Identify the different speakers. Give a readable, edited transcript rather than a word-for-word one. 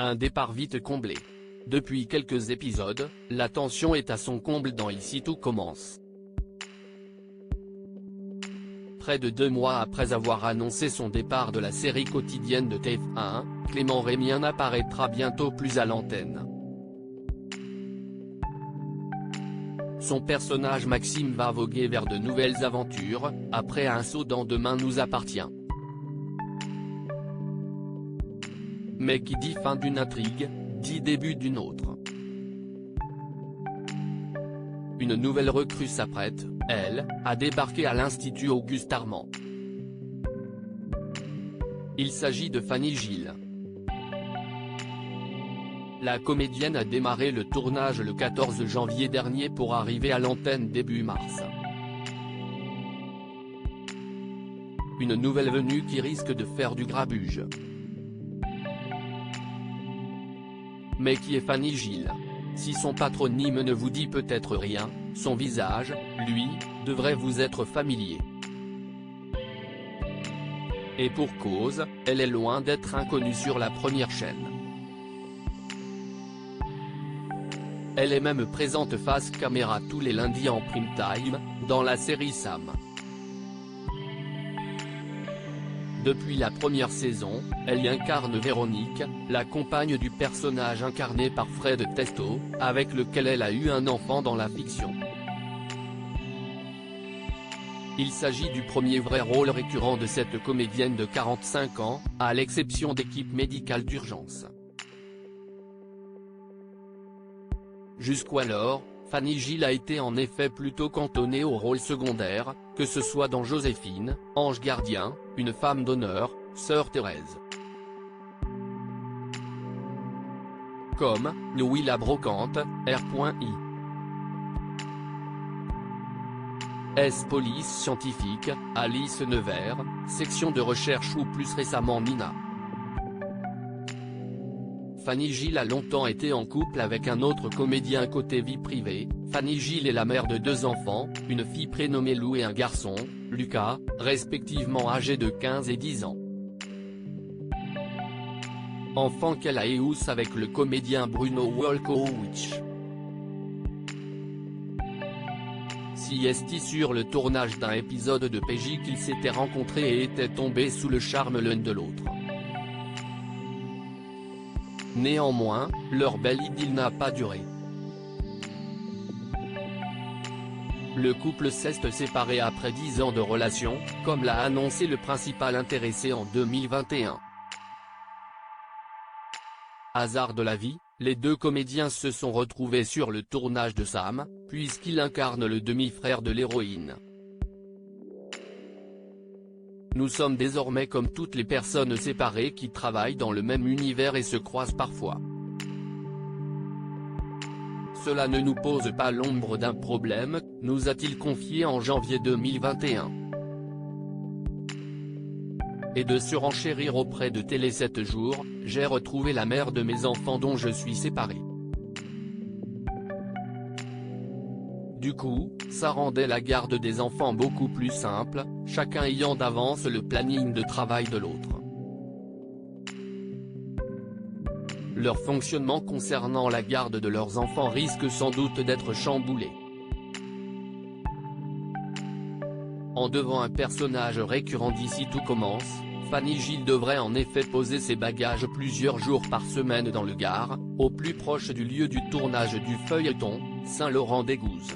Speaker 1: Un départ vite comblé. Depuis quelques épisodes, la tension est à son comble dans Ici tout commence. Près de 2 mois après avoir annoncé son départ de la série quotidienne de TF1, Clément Rémien apparaîtra bientôt plus à l'antenne. Son personnage Maxime va voguer vers de nouvelles aventures, après un saut dans Demain nous appartient. Mais qui dit fin d'une intrigue, dit début d'une autre. Une nouvelle recrue s'apprête, elle, à débarquer à l'Institut Auguste Armand. Il s'agit de Fanny Gilles. La comédienne a démarré le tournage le 14 janvier dernier pour arriver à l'antenne début mars. Une nouvelle venue qui risque de faire du grabuge. Mais qui est Fanny Gilles? Si son patronyme ne vous dit peut-être rien, son visage, lui, devrait vous être familier. Et pour cause, elle est loin d'être inconnue sur la première chaîne. Elle est même présente face caméra tous les lundis en prime time, dans la série Sam. Depuis la première saison, elle y incarne Véronique, la compagne du personnage incarné par Fred Testo, avec lequel elle a eu un enfant dans la fiction. Il s'agit du premier vrai rôle récurrent de cette comédienne de 45 ans, à l'exception d'Équipe médicale d'urgence. Jusqu'alors, Fanny Gilles a été en effet plutôt cantonnée au rôle secondaire, que ce soit dans Joséphine, Ange gardien, Une femme d'honneur, Sœur Thérèse. Comme, Louis la brocante, R.I. S. Police scientifique, Alice Nevers, section de recherche ou plus récemment Nina. Fanny Gilles a longtemps été en couple avec un autre comédien côté vie privée. Fanny Gilles est la mère de 2 enfants, une fille prénommée Lou et un garçon, Lucas, respectivement âgés de 15 et 10 ans. Enfant qu'elle a éhousse avec le comédien Bruno Wolkowicz. Si est sur le tournage d'un épisode de PJ qu'ils s'étaient rencontrés et étaient tombés sous le charme l'un de l'autre. Néanmoins, leur belle idylle n'a pas duré. Le couple s'est séparé après 10 ans de relation, comme l'a annoncé le principal intéressé en 2021. Hasard de la vie, les 2 comédiens se sont retrouvés sur le tournage de Sam, puisqu'il incarne le demi-frère de l'héroïne. Nous sommes désormais comme toutes les personnes séparées qui travaillent dans le même univers et se croisent parfois. Cela ne nous pose pas l'ombre d'un problème, nous a-t-il confié en janvier 2021. Et de surenchérir auprès de Télé 7 jours, j'ai retrouvé la mère de mes enfants dont je suis séparé. Du coup, ça rendait la garde des enfants beaucoup plus simple, chacun ayant d'avance le planning de travail de l'autre. Leur fonctionnement concernant la garde de leurs enfants risque sans doute d'être chamboulé. En devant un personnage récurrent d'Ici tout commence, Fanny Gilles devrait en effet poser ses bagages plusieurs jours par semaine dans le Gard, au plus proche du lieu du tournage du feuilleton, Saint-Laurent-des-Gouzes.